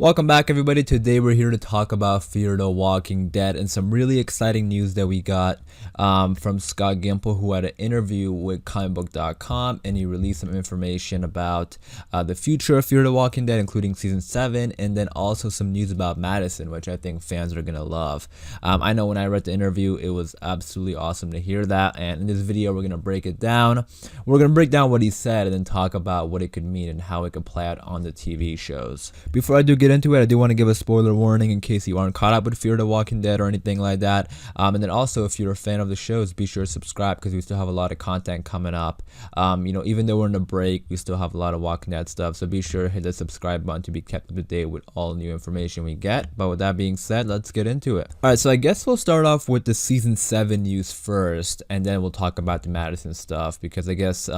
Welcome back, everybody. Today we're here to talk about Fear the Walking Dead and some really exciting news that we got from Scott Gimple, who had an interview with comicbook.com, and he released some information about the future of Fear the Walking Dead, including season 7, and then also some news about Madison, which I think fans are gonna love. I know when I read the interview, it was absolutely awesome to hear that, and in this video we're gonna break it down. We're gonna break down what he said and then talk about what it could mean and how it could play out on the TV shows. Before I do get into it, I do want to give a spoiler warning in case you aren't caught up with Fear the Walking Dead or anything like that. And then also, if you're a fan of the shows, be sure to subscribe because we still have a lot of content coming up. Even though we're in a break, we still have a lot of Walking Dead stuff. So be sure to hit the subscribe button to be kept up to date with all new information we get. But with that being said, let's get into it. All right, so I guess we'll start off with the season 7 news first, and then we'll talk about the Madison stuff because I guess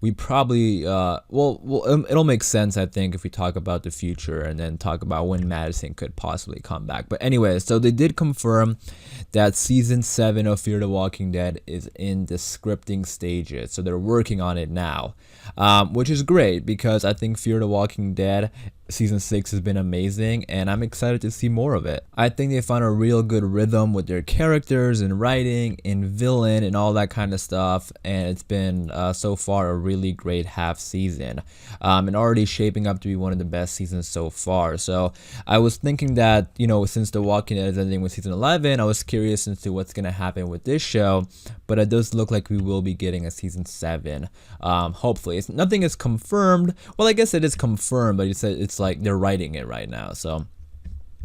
we probably it'll make sense, I think, if we talk about the future and then talk about when Madison could possibly come back. But anyway, so they did confirm that season 7 of Fear the Walking Dead is in the scripting stages, so they're working on it now, which is great because I think Fear the Walking Dead season 6 has been amazing and I'm excited to see more of it. I think they found a real good rhythm with their characters and writing and villain and all that kind of stuff, and it's been so far a really great half season, and already shaping up to be one of the best seasons so far. So I was thinking that, since The Walking Dead is ending with season 11, I was curious as to what's going to happen with this show, but it does look like we will be getting a season 7, hopefully. Nothing is confirmed. Well, I guess it is confirmed, but it's like they're writing it right now, so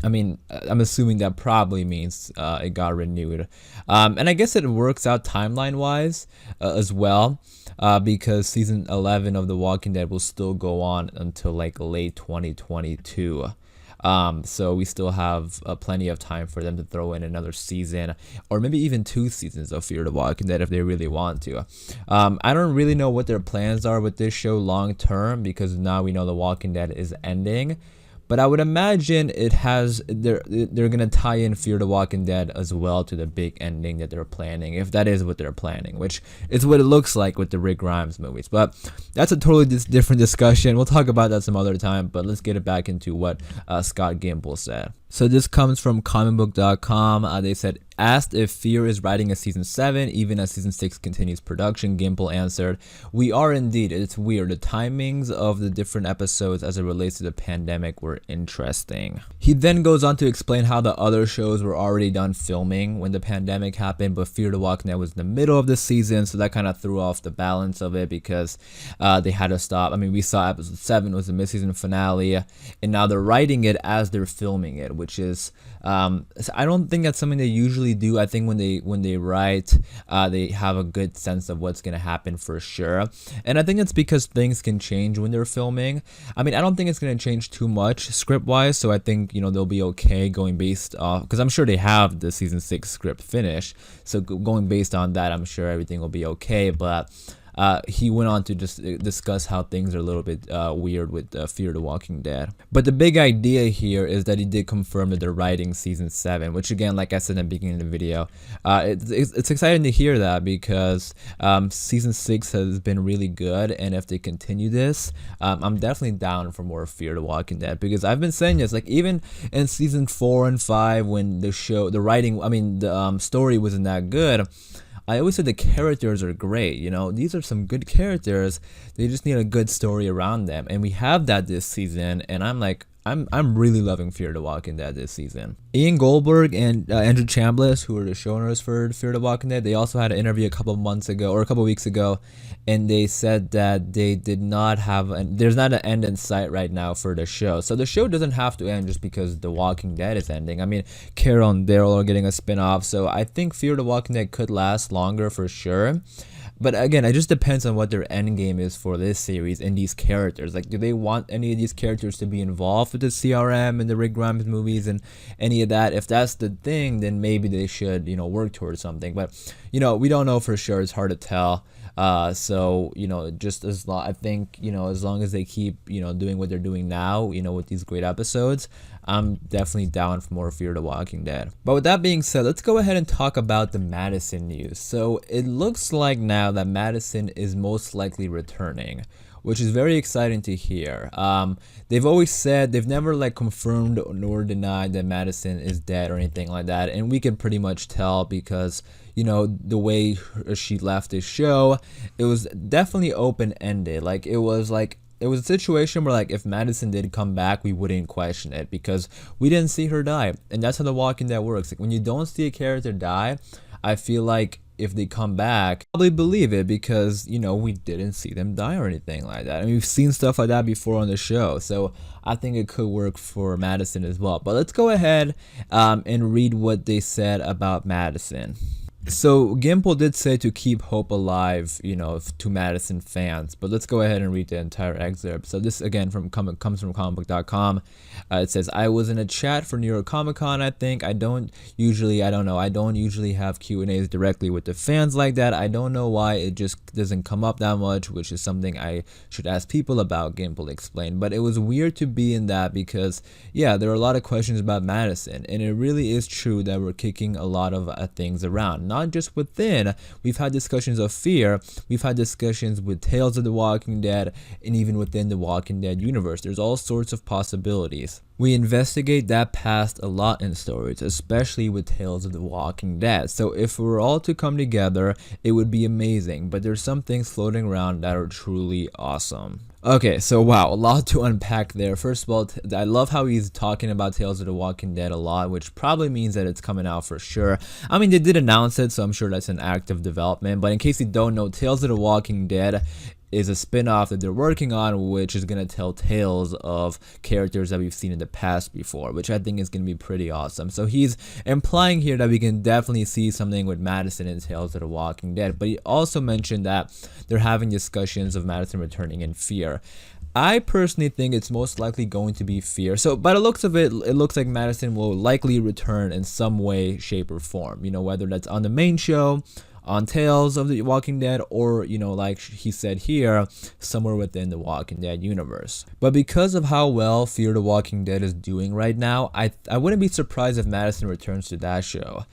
I mean, I'm assuming that probably means it got renewed, and I guess it works out timeline wise as well, because season 11 of The Walking Dead will still go on until like late 2022. So we still have plenty of time for them to throw in another season or maybe even 2 seasons of Fear the Walking Dead if they really want to. I don't really know what their plans are with this show long term because now we know The Walking Dead is ending. But I would imagine they're gonna tie in Fear the Walking Dead as well to the big ending that they're planning, if that is what they're planning, which is what it looks like with the Rick Grimes movies. But that's a totally different discussion. We'll talk about that some other time. But let's get it back into what Scott Gimple said. So this comes from comicbook.com. They said, asked if Fear is writing a season 7 even as season 6 continues production, Gimple answered, "We are indeed. It's weird. The timings of the different episodes as it relates to the pandemic were interesting." He then goes on to explain how the other shows were already done filming when the pandemic happened, but Fear the Walking Dead was in the middle of the season, so that kind of threw off the balance of it because they had to stop. I mean, we saw episode 7 was the mid-season finale, and now they're writing it as they're filming it, which is I don't think that's something they usually do. I think when they write, they have a good sense of what's gonna happen for sure, and I think it's because things can change when they're filming. I mean, I don't think it's gonna change too much script wise, so I think they'll be okay going based off, because I'm sure they have the season 6 script finished, so going based on that, I'm sure everything will be okay. But he went on to just discuss how things are a little bit weird with Fear the Walking Dead. But the big idea here is that he did confirm that they're writing season 7, which again, like I said in the beginning of the video, it's exciting to hear that because season 6 has been really good, and if they continue this, I'm definitely down for more Fear the Walking Dead, because I've been saying this, like even in season 4 and 5 when the story wasn't that good, I always said the characters are great. These are some good characters. They just need a good story around them, and we have that this season. And I'm really loving Fear the Walking Dead this season. Ian Goldberg and Andrew Chambliss, who are the showrunners for Fear the Walking Dead, they also had an interview a couple weeks ago, and they said that they did not have there's not an end in sight right now for the show. So the show doesn't have to end just because The Walking Dead is ending. I mean, Carol and Daryl are getting a spin-off, so I think Fear the Walking Dead could last longer for sure. But again, it just depends on what their end game is for this series and these characters. Like, do they want any of these characters to be involved with the CRM and the Rick Grimes movies and any of that? If that's the thing, then maybe they should, work towards something. But, we don't know for sure. It's hard to tell. So just I think as long as they keep doing what they're doing now, with these great episodes, I'm definitely down for more Fear the Walking Dead. But with that being said, let's go ahead and talk about the Madison news. So it looks like now that Madison is most likely returning, which is very exciting to hear. They've always said they've never like confirmed nor denied that Madison is dead or anything like that, and we can pretty much tell because the way she left the show, it was definitely open-ended. It was a situation where, like, if Madison did come back, we wouldn't question it because we didn't see her die. And that's how The Walking Dead works. Like, when you don't see a character die, I feel like if they come back, I'll probably believe it because, we didn't see them die or anything like that. And we've seen stuff like that before on the show. So I think it could work for Madison as well. But let's go ahead and read what they said about Madison. So Gimple did say to keep hope alive, to Madison fans. But let's go ahead and read the entire excerpt. So this again comes from comicbook.com. It says, "I was in a chat for New York Comic Con. I think I don't usually have Q&As directly with the fans like that. I don't know why it just doesn't come up that much, which is something I should ask people about." Gimple explained. But it was weird to be in that because there are a lot of questions about Madison, and it really is true that we're kicking a lot of things around. Not just within. We've had discussions of fear. We've had discussions with Tales of the Walking Dead, and even within the Walking Dead universe. There's all sorts of possibilities. We investigate that past a lot in stories, especially with Tales of the Walking Dead. So if we were all to come together, it would be amazing. But there's some things floating around that are truly awesome. Okay, so wow, a lot to unpack there. First of all, I love how he's talking about Tales of the Walking Dead a lot, which probably means that it's coming out for sure. I mean, they did announce it, so I'm sure that's an active development. But in case you don't know, Tales of the Walking Dead is a spin-off that they're working on, which is going to tell tales of characters that we've seen in the past before, which I think is going to be pretty awesome. So he's implying here that we can definitely see something with Madison in Tales of the Walking Dead, but he also mentioned that they're having discussions of Madison returning in Fear. I personally think it's most likely going to be Fear. So by the looks of it, it looks like Madison will likely return in some way, shape, or form. Whether that's on the main show, on Tales of the Walking Dead, or like he said here, somewhere within the Walking Dead universe. But because of how well Fear the Walking Dead is doing right now, I wouldn't be surprised if Madison returns to that show,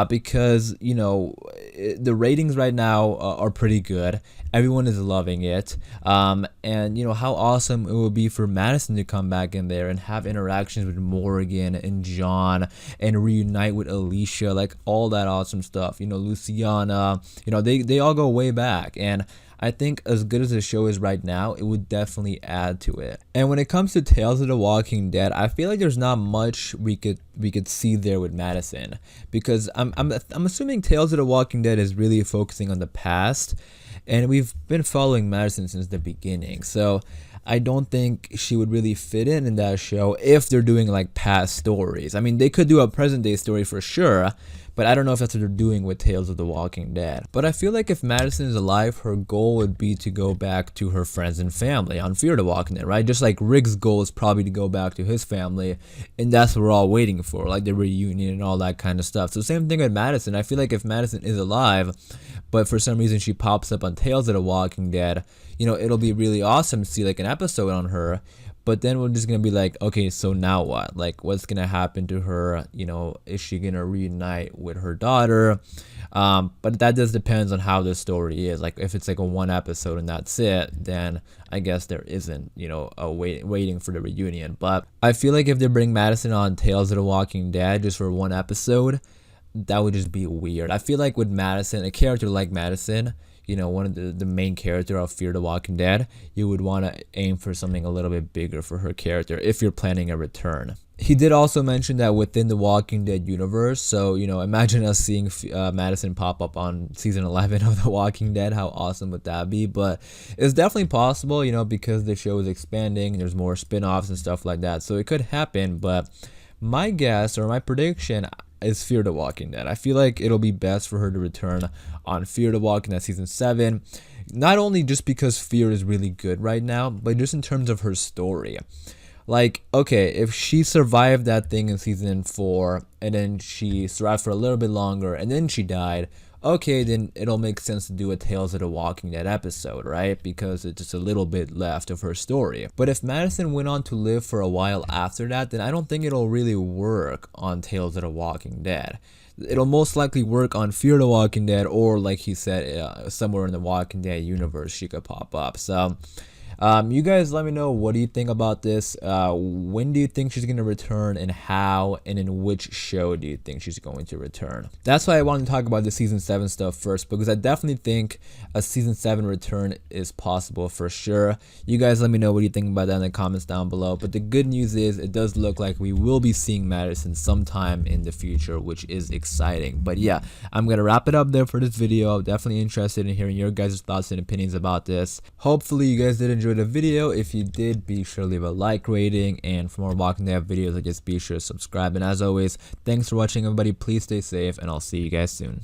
because the ratings right now are pretty good. Everyone is loving it, and how awesome it would be for Madison to come back in there and have interactions with Morgan and John and reunite with Alicia, like all that awesome stuff. Luciana, they all go way back, and I think as good as the show is right now, it would definitely add to it. And when it comes to Tales of the Walking Dead, I feel like there's not much we could see there with Madison, because I'm assuming Tales of the Walking Dead is really focusing on the past, and we've been following Madison since the beginning. So I don't think she would really fit in that show if they're doing like past stories. I mean, they could do a present day story for sure, but I don't know if that's what they're doing with Tales of the Walking Dead. But I feel like if Madison is alive, her goal would be to go back to her friends and family on Fear the Walking Dead, right? Just like Rick's goal is probably to go back to his family, and that's what we're all waiting for, like the reunion and all that kind of stuff. So same thing with Madison. I feel like if Madison is alive, but for some reason she pops up on Tales of the Walking Dead, it'll be really awesome to see like an episode on her. But then we're just going to be like, okay, so now what? Like, what's going to happen to her? Is she going to reunite with her daughter? But that just depends on how the story is. Like, if it's like a one episode and that's it, then I guess there isn't, a waiting for the reunion. But I feel like if they bring Madison on Tales of the Walking Dead just for one episode, that would just be weird. I feel like with Madison, a character like Madison, one of the main character of Fear the Walking Dead, you would want to aim for something a little bit bigger for her character if you're planning a return. He did also mention that within the Walking Dead universe, so imagine us seeing Madison pop up on season 11 of The Walking Dead. How awesome would that be? But it's definitely possible, because the show is expanding, there's more spin-offs and stuff like that, so it could happen. But my guess or my prediction is Fear the Walking Dead. I feel like it'll be best for her to return on Fear the Walking Dead season 7. Not only just because Fear is really good right now, but just in terms of her story. Like, okay, if she survived that thing in season 4, and then she survived for a little bit longer, and then she died, okay, then it'll make sense to do a Tales of the Walking Dead episode, right? Because it's just a little bit left of her story. But if Madison went on to live for a while after that, then I don't think it'll really work on Tales of the Walking Dead. It'll most likely work on Fear the Walking Dead, or like he said, somewhere in the Walking Dead universe she could pop up. So You guys let me know, what do you think about this? When do you think she's going to return, and how, and in which show do you think she's going to return? That's why I wanted to talk about the season 7 stuff first, because I definitely think a season 7 return is possible for sure. You guys let me know what you think about that in the comments down below. But the good news is it does look like we will be seeing Madison sometime in the future, which is exciting. But yeah, I'm gonna wrap it up there for this video. I'm definitely interested in hearing your guys' thoughts and opinions about this. Hopefully you guys did enjoy the video. If you did, be sure to leave a like rating, and for more Walking Dead videos, just be sure to subscribe. And as always, thanks for watching everybody. Please stay safe, and I'll see you guys soon.